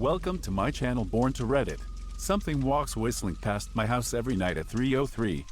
Welcome to my channel BornToReddit. Something walks whistling past my house every night at 3:03.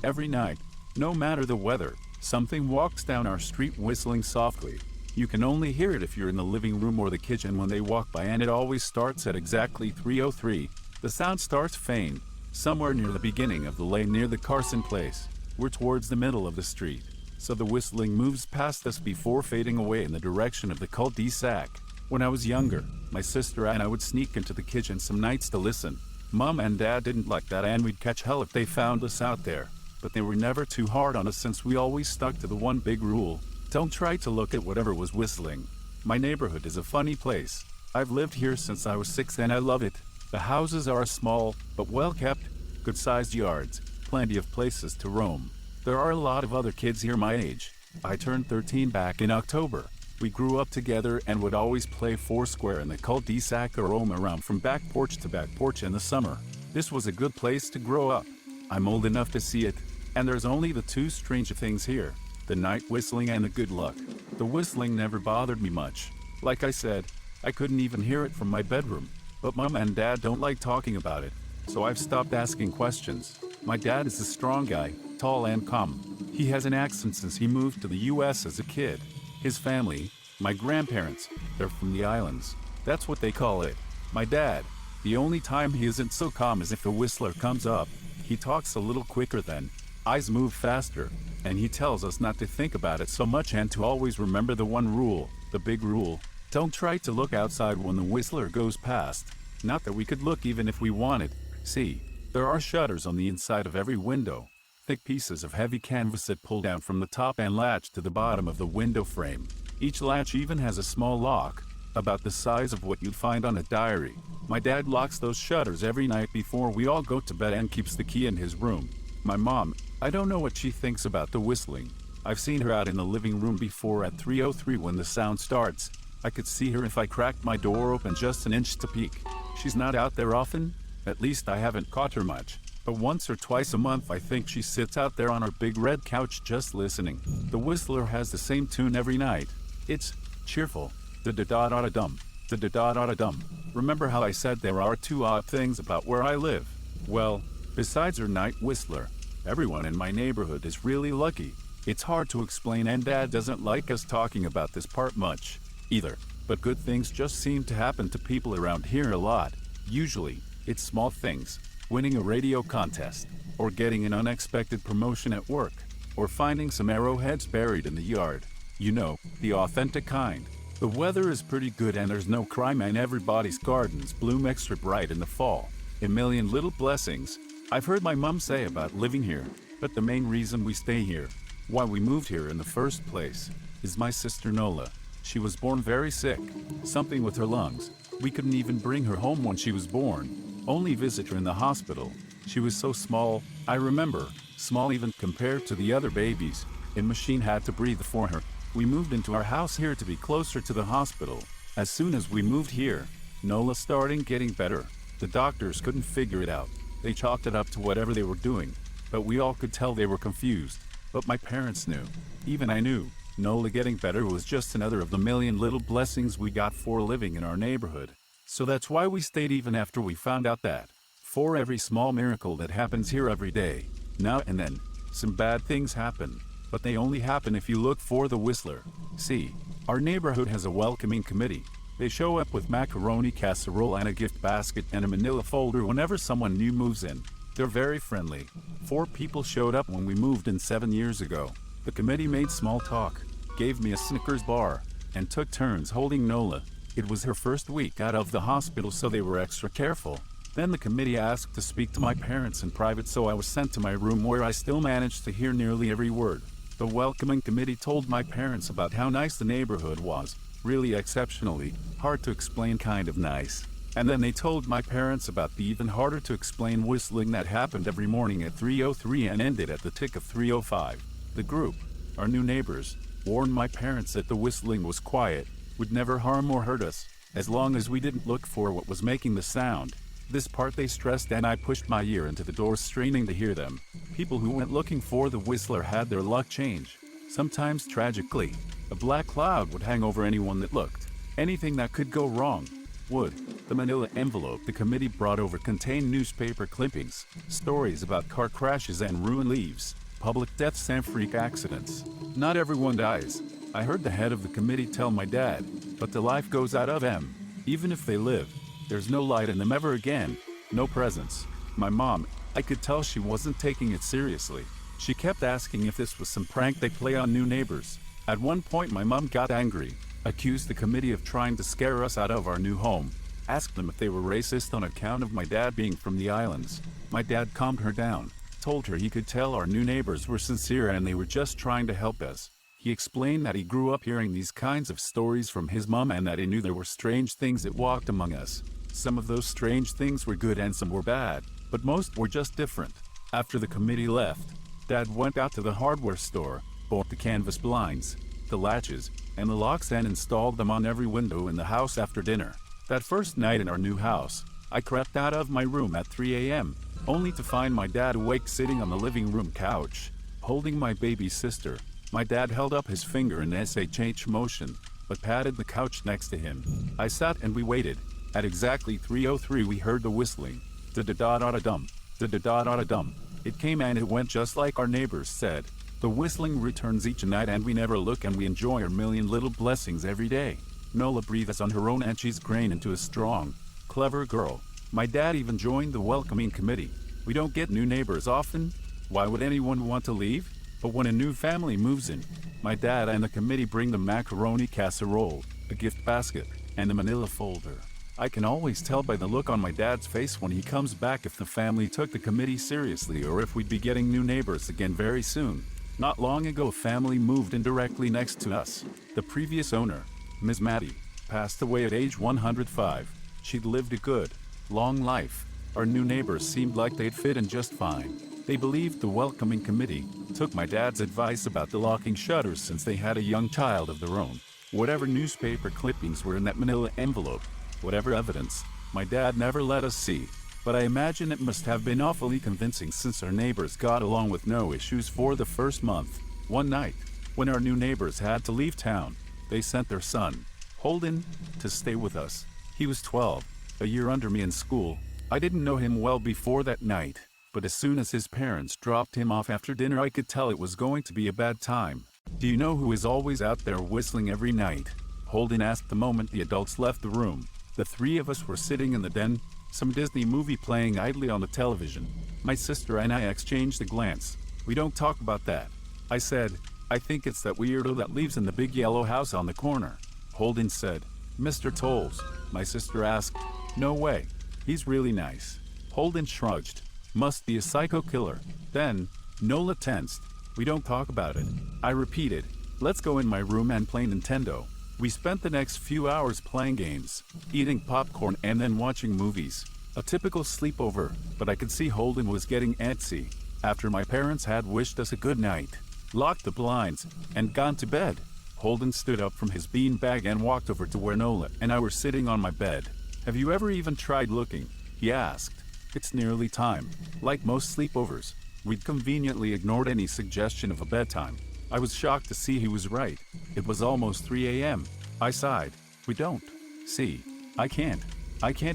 Every night, no matter the weather, something walks down our street whistling softly. You can only hear it if you're in the living room or the kitchen when they walk by, and it always starts at exactly 3:03. The sound starts faint, somewhere near the beginning of the lane near the Carson place. We're towards the middle of the street, so the whistling moves past us before fading away in the direction of the cul-de-sac. When I was younger, my sister and I would sneak into the kitchen some nights to listen. Mom and Dad didn't like that, and we'd catch hell if they found us out there. But they were never too hard on us since we always stuck to the one big rule: don't try to look at whatever was whistling. My neighborhood is a funny place. I've lived here since I was 6 and I love it. The houses are small, but well kept, good-sized yards, plenty of places to roam. There are a lot of other kids here my age. I turned 13 back in October. We grew up together and would always play foursquare in the cul-de-sac or roam around from back porch to back porch in the summer. This was a good place to grow up. I'm old enough to see it, and there's only the two strange things here: the night whistling and the good luck. The whistling never bothered me much. Like I said, I couldn't even hear it from my bedroom. But Mom and Dad don't like talking about it, so I've stopped asking questions. My dad is a strong guy, tall and calm. He has an accent since he moved to the US as a kid. His family, my grandparents, they're from the islands. That's what they call it. My dad, the only time he isn't so calm is if a whistler comes up. He talks a little quicker then, eyes move faster, and he tells us not to think about it so much and to always remember the one rule, the big rule: don't try to look outside when the whistler goes past. Not that we could look even if we wanted. See, there are shutters on the inside of every window. Thick pieces of heavy canvas that pull down from the top and latch to the bottom of the window frame. Each latch even has a small lock, about the size of what you'd find on a diary. My dad locks those shutters every night before we all go to bed and keeps the key in his room. My mom, I don't know what she thinks about the whistling. I've seen her out in the living room before at 3:03 when the sound starts. I could see her if I cracked my door open just an inch to peek. She's not out there often, at least I haven't caught her much. But once or twice a month I think she sits out there on her big red couch just listening. The whistler has the same tune every night. It's cheerful. Da-da-da-da-dum. Da-da-da-da-dum. Remember how I said there are two odd things about where I live? Well, besides her night whistler, everyone in my neighborhood is really lucky. It's hard to explain, and Dad doesn't like us talking about this part much either. But good things just seem to happen to people around here a lot. Usually, it's small things: winning a radio contest, or getting an unexpected promotion at work, or finding some arrowheads buried in the yard. You know, the authentic kind. The weather is pretty good and there's no crime, and everybody's gardens bloom extra bright in the fall. A million little blessings. I've heard my mom say about living here, but the main reason we stay here, why we moved here in the first place, is my sister Nola. She was born very sick, something with her lungs. We couldn't even bring her home when she was born. Only visit her in the hospital. She was so small, I remember, small even compared to the other babies. A machine had to breathe for her. We moved into our house here to be closer to the hospital. As soon as we moved here, Nola started getting better. The doctors couldn't figure it out. They chalked it up to whatever they were doing, but we all could tell they were confused. But my parents knew. Even I knew. Nola getting better was just another of the million little blessings we got for living in our neighborhood. So that's why we stayed even after we found out that, for every small miracle that happens here every day, now and then, some bad things happen, but they only happen if you look for the whistler. See, our neighborhood has a welcoming committee. They show up with macaroni casserole and a gift basket and a manila folder whenever someone new moves in. They're very friendly. 4 people showed up when we moved in 7 years ago. The committee made small talk, gave me a Snickers bar, and took turns holding Nola. It was her first week out of the hospital, so they were extra careful. Then the committee asked to speak to my parents in private, so I was sent to my room where I still managed to hear nearly every word. The welcoming committee told my parents about how nice the neighborhood was, really exceptionally, hard to explain kind of nice. And then they told my parents about the even harder to explain whistling that happened every morning at 3:03 and ended at the tick of 3:05. The group, our new neighbors, warned my parents that the whistling was quiet, would never harm or hurt us, as long as we didn't look for what was making the sound. This part they stressed, and I pushed my ear into the door straining to hear them. People who went looking for the whistler had their luck change. Sometimes tragically, a black cloud would hang over anyone that looked. Anything that could go wrong. wood. The manila envelope the committee brought over contained newspaper clippings, stories about car crashes and ruined leaves, public deaths and freak accidents. Not everyone dies. I heard the head of the committee tell my dad, but the life goes out of them. Even if they live, there's no light in them ever again. No presence. My mom, I could tell she wasn't taking it seriously. She kept asking if this was some prank they play on new neighbors. At one point my mom got angry, accused the committee of trying to scare us out of our new home, asked them if they were racist on account of my dad being from the islands. My dad calmed her down, told her he could tell our new neighbors were sincere and they were just trying to help us. He explained that he grew up hearing these kinds of stories from his mom and that he knew there were strange things that walked among us. Some of those strange things were good and some were bad, but most were just different. After the committee left, Dad went out to the hardware store, bought the canvas blinds, the latches, and the locks and installed them on every window in the house after dinner. That first night in our new house, I crept out of my room at 3 a.m., only to find my dad awake sitting on the living room couch, holding my baby sister. My dad held up his finger in SHH motion, but patted the couch next to him. I sat and we waited. At exactly 3:03 we heard the whistling. Da-da-da-da-da-dum, da-da-da-da-da-dum. It came and it went just like our neighbors said. The whistling returns each night and we never look and we enjoy our million little blessings every day. Nola breathes on her own and she's grown into a strong, clever girl. My dad even joined the welcoming committee. We don't get new neighbors often. Why would anyone want to leave? But when a new family moves in, my dad and the committee bring the macaroni casserole, a gift basket, and a manila folder. I can always tell by the look on my dad's face when he comes back if the family took the committee seriously or if we'd be getting new neighbors again very soon. Not long ago a family moved in directly next to us. The previous owner, Ms. Maddie, passed away at age 105. She'd lived a good, long life. Our new neighbors seemed like they'd fit in just fine. They believed the welcoming committee, took my dad's advice about the locking shutters since they had a young child of their own. Whatever newspaper clippings were in that manila envelope, whatever evidence, my dad never let us see. But I imagine it must have been awfully convincing since our neighbors got along with no issues for the first month. One night, when our new neighbors had to leave town, they sent their son, Holden, to stay with us. He was 12, a year under me in school. I didn't know him well before that night, but as soon as his parents dropped him off after dinner I could tell it was going to be a bad time. Do you know who is always out there whistling every night? Holden asked the moment the adults left the room. The three of us were sitting in the den, some Disney movie playing idly on the television. My sister and I exchanged a glance. We don't talk about that. I said, I think it's that weirdo that lives in the big yellow house on the corner. Holden said, Mr. Tolles. My sister asked, no way. He's really nice. Holden shrugged. Must be a psycho killer. Then, Nola tensed. We don't talk about it. I repeated, let's go in my room and play Nintendo. We spent the next few hours playing games, eating popcorn and then watching movies. A typical sleepover, but I could see Holden was getting antsy. After my parents had wished us a good night, locked the blinds, and gone to bed, Holden stood up from his beanbag and walked over to where Nola and I were sitting on my bed. Have you ever even tried looking? He asked. It's nearly time. Like most sleepovers, we'd conveniently ignored any suggestion of a bedtime. I was shocked to see he was right. It was almost 3 a.m. I sighed. We don't. See, I can't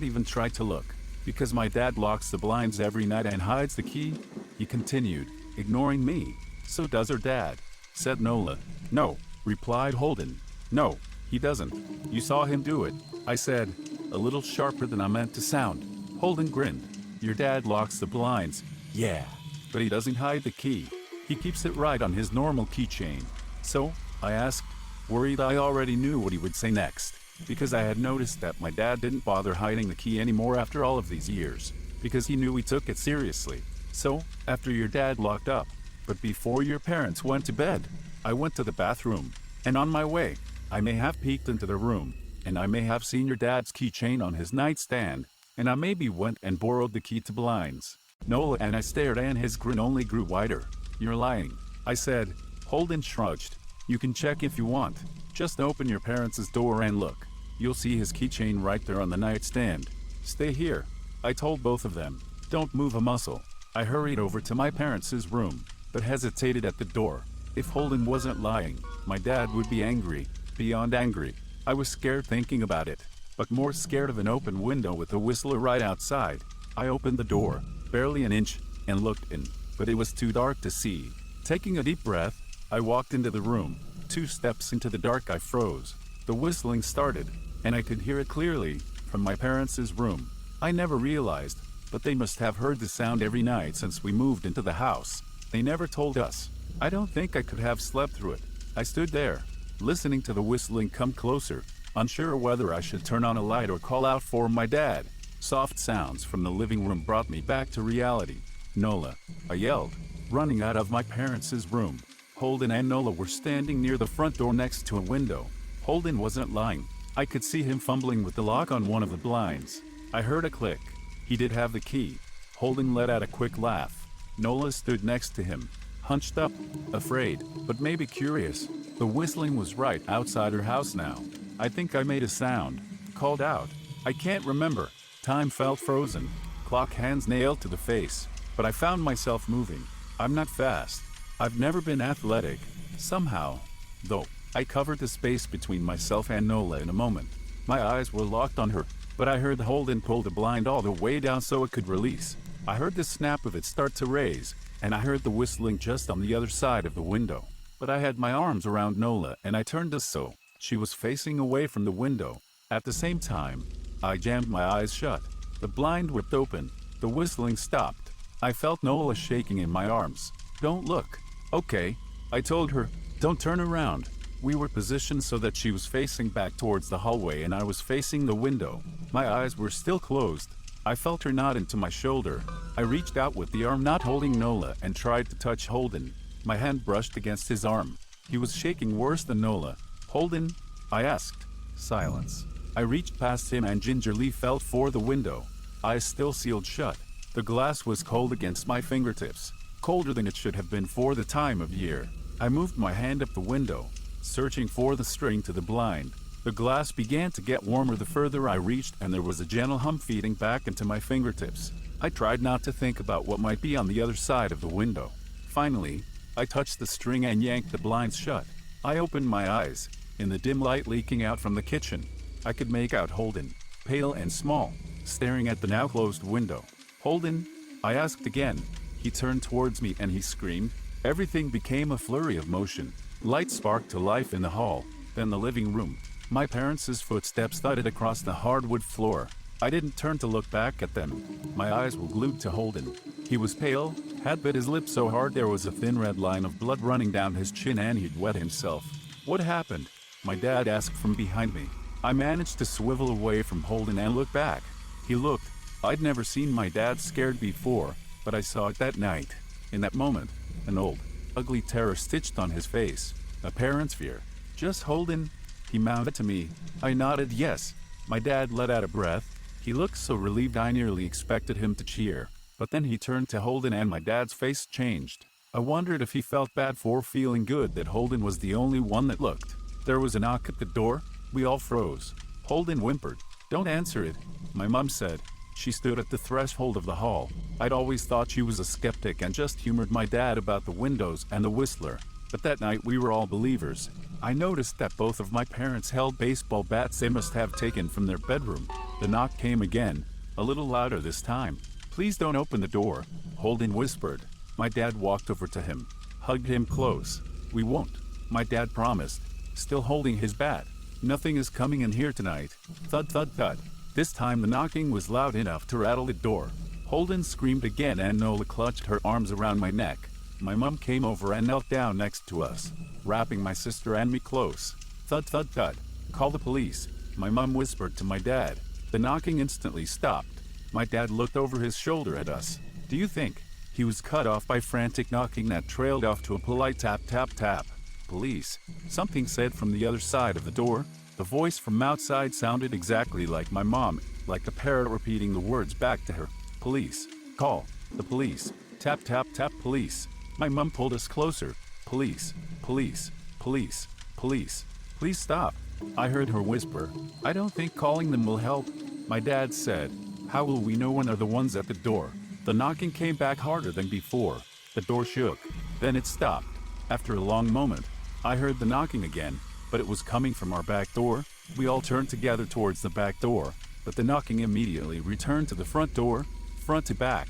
even try to look. Because my dad locks the blinds every night and hides the key, he continued, ignoring me. So does her dad, said Nola. No, replied Holden. No, he doesn't. You saw him do it, I said, a little sharper than I meant to sound. Holden grinned. Your dad locks the blinds. Yeah, but he doesn't hide the key. He keeps it right on his normal keychain. So, I asked, worried I already knew what he would say next, because I had noticed that my dad didn't bother hiding the key anymore after all of these years, because he knew we took it seriously. So, after your dad locked up, but before your parents went to bed, I went to the bathroom, and on my way, I may have peeked into the room, and I may have seen your dad's keychain on his nightstand, and I maybe went and borrowed the key to blinds. Nola and I stared and his grin only grew wider. You're lying, I said. Holden shrugged. You can check if you want. Just open your parents' door and look. You'll see his keychain right there on the nightstand. Stay here, I told both of them. Don't move a muscle. I hurried over to my parents' room, but hesitated at the door. If Holden wasn't lying, my dad would be angry, beyond angry. I was scared thinking about it. but more scared of an open window with the whistler right outside. I opened the door, barely an inch, and looked in, but it was too dark to see. Taking a deep breath, I walked into the room. 2 steps into the dark, I froze. The whistling started, and I could hear it clearly from my parents' room. I never realized, but they must have heard the sound every night since we moved into the house. They never told us. I don't think I could have slept through it. I stood there, listening to the whistling come closer, unsure whether I should turn on a light or call out for my dad. Soft sounds from the living room brought me back to reality. "Nola," I yelled, running out of my parents' room. Holden and Nola were standing near the front door next to a window. Holden wasn't lying. I could see him fumbling with the lock on one of the blinds. I heard a click. He did have the key. Holden let out a quick laugh. Nola stood next to him, hunched up, afraid, but maybe curious. The whistling was right outside her house now. I think I made a sound, called out. I can't remember. Time felt frozen, clock hands nailed to the face, but I found myself moving. I'm not fast. I've never been athletic. Somehow, though, I covered the space between myself and Nola in a moment. My eyes were locked on her, but I heard Holden pull the blind all the way down so it could release. I heard the snap of it start to raise, and I heard the whistling just on the other side of the window. But I had my arms around Nola and I turned us so she was facing away from the window. At the same time, I jammed my eyes shut. The blind whipped open. The whistling stopped. I felt Nola shaking in my arms. "Don't look." "Okay," I told her. "Don't turn around." We were positioned so that she was facing back towards the hallway and I was facing the window. My eyes were still closed. I felt her nod into my shoulder. I reached out with the arm not holding Nola and tried to touch Holden. My hand brushed against his arm. He was shaking worse than Nola. "Holden?" I asked. Silence. I reached past him and gingerly felt for the window. Eyes still sealed shut. The glass was cold against my fingertips, colder than it should have been for the time of year. I moved my hand up the window, searching for the string to the blind. The glass began to get warmer the further I reached, and there was a gentle hum feeding back into my fingertips. I tried not to think about what might be on the other side of the window. Finally, I touched the string and yanked the blinds shut. I opened my eyes. In the dim light leaking out from the kitchen, I could make out Holden, pale and small, staring at the now closed window. "Holden?" I asked again. He turned towards me and he screamed. Everything became a flurry of motion. Light sparked to life in the hall, then the living room. My parents' footsteps thudded across the hardwood floor. I didn't turn to look back at them. My eyes were glued to Holden. He was pale, had bit his lip so hard there was a thin red line of blood running down his chin and he'd wet himself. "What happened?" my dad asked from behind me. I managed to swivel away from Holden and look back. He looked. I'd never seen my dad scared before, but I saw it that night. In that moment, an old, ugly terror stitched on his face. A parent's fear. "Just Holden?" He mounted to me. I nodded yes. My dad let out a breath. He looked so relieved I nearly expected him to cheer. But then he turned to Holden and my dad's face changed. I wondered if he felt bad for feeling good that Holden was the only one that looked. There was a knock at the door. We all froze. Holden whimpered. "Don't answer it," my mom said. She stood at the threshold of the hall. I'd always thought she was a skeptic and just humored my dad about the windows and the whistler. But that night we were all believers. I noticed that both of my parents held baseball bats they must have taken from their bedroom. The knock came again, a little louder this time. "Please don't open the door," Holden whispered. My dad walked over to him, hugged him close. "We won't," my dad promised, still holding his bat. "Nothing is coming in here tonight." Thud, thud, thud. This time the knocking was loud enough to rattle the door. Holden screamed again and Nola clutched her arms around my neck. My mom came over and knelt down next to us, wrapping my sister and me close. Thud, thud, thud. "Call the police," my mom whispered to my dad. The knocking instantly stopped. My dad looked over his shoulder at us. "Do you think?" He was cut off by frantic knocking that trailed off to a polite tap, tap, tap. "Police," something said from the other side of the door. The voice from outside sounded exactly like my mom, like a parrot repeating the words back to her. "Police. Call. The police. Tap, tap, tap, police." My mom pulled us closer. "Police. Police. Police. Police. Please stop." I heard her whisper. "I don't think calling them will help." My dad said, "How will we know when they're the ones at the door?" The knocking came back harder than before. The door shook. Then it stopped. After a long moment, I heard the knocking again, but it was coming from our back door. We all turned together towards the back door, but the knocking immediately returned to the front door, front to back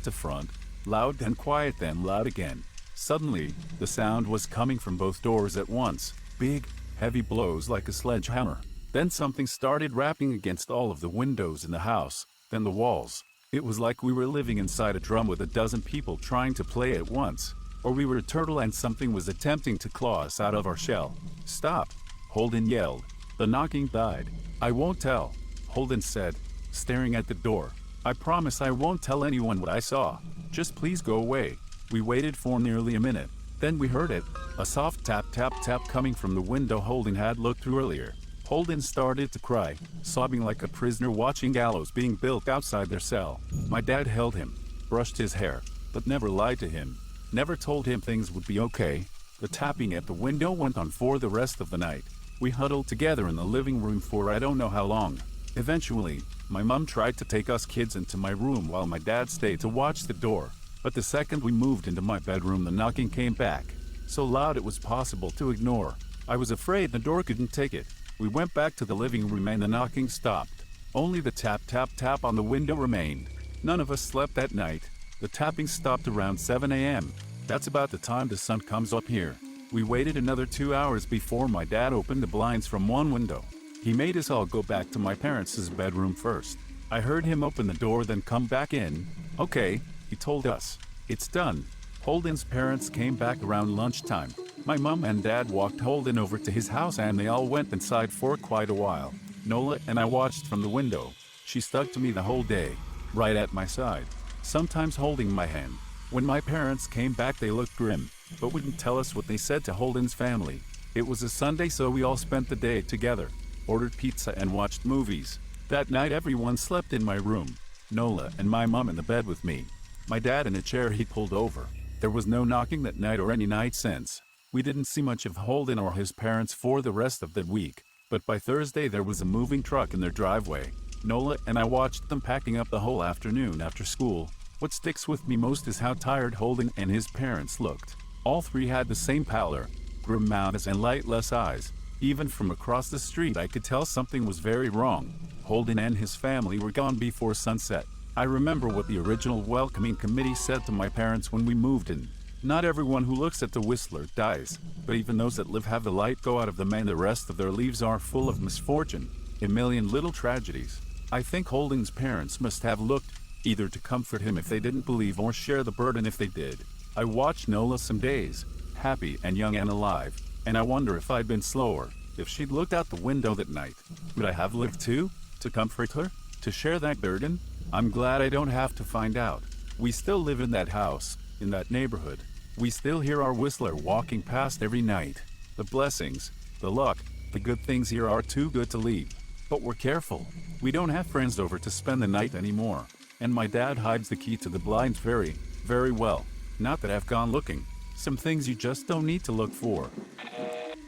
to front, loud then quiet then loud again. Suddenly, the sound was coming from both doors at once, big, heavy blows like a sledgehammer. Then something started rapping against all of the windows in the house, then the walls. It was like we were living inside a drum with a dozen people trying to play at once, or we were a turtle and something was attempting to claw us out of our shell. "Stop!" Holden yelled. The knocking died. "I won't tell," Holden said, staring at the door. "I promise I won't tell anyone what I saw. Just please go away." We waited for nearly a minute. Then we heard it, a soft tap tap tap coming from the window Holden had looked through earlier. Holden started to cry, sobbing like a prisoner watching gallows being built outside their cell. My dad held him, brushed his hair, but never lied to him, never told him things would be okay. The tapping at the window went on for the rest of the night. We huddled together in the living room for I don't know how long. Eventually, my mom tried to take us kids into my room while my dad stayed to watch the door. But the second we moved into my bedroom, the knocking came back, so loud it was possible to ignore. I was afraid the door couldn't take it. We went back to the living room and the knocking stopped. Only the tap tap tap on the window remained. None of us slept that night. The tapping stopped around 7 a.m. That's about the time the sun comes up here. We waited another 2 hours before my dad opened the blinds from one window. He made us all go back to my parents' bedroom first. I heard him open the door then come back in. "Okay," he told us. "It's done." Holden's parents came back around lunchtime. My mom and dad walked Holden over to his house and they all went inside for quite a while. Nola and I watched from the window. She stuck to me the whole day, right at my side, sometimes holding my hand. When my parents came back they looked grim, but wouldn't tell us what they said to Holden's family. It was a Sunday so we all spent the day together, ordered pizza and watched movies. That night everyone slept in my room, Nola and my mom in the bed with me. My dad in a chair he pulled over. There was no knocking that night or any night since. We didn't see much of Holden or his parents for the rest of the week, but by Thursday there was a moving truck in their driveway. Nola and I watched them packing up the whole afternoon after school. What sticks with me most is how tired Holden and his parents looked. All three had the same pallor, grim mouths and lightless eyes. Even from across the street I could tell something was very wrong. Holden and his family were gone before sunset. I remember what the original welcoming committee said to my parents when we moved in. Not everyone who looks at the Whistler dies, but even those that live have the light go out of them and the rest of their lives are full of misfortune, a million little tragedies. I think Holden's parents must have looked, either to comfort him if they didn't believe or share the burden if they did. I watched Nola some days, happy and young and alive, and I wonder if I'd been slower, if she'd looked out the window that night. Would I have lived too? To comfort her? To share that burden? I'm glad I don't have to find out. We still live in that house, in that neighborhood. We still hear our Whistler walking past every night. The blessings, the luck, the good things here are too good to leave. But we're careful. We don't have friends over to spend the night anymore. And my dad hides the key to the blinds very, very well. Not that I've gone looking. Some things you just don't need to look for.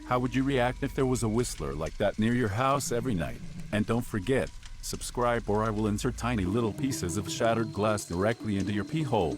How would you react if there was a Whistler like that near your house every night? And don't forget, subscribe or I will insert tiny little pieces of shattered glass directly into your pee hole.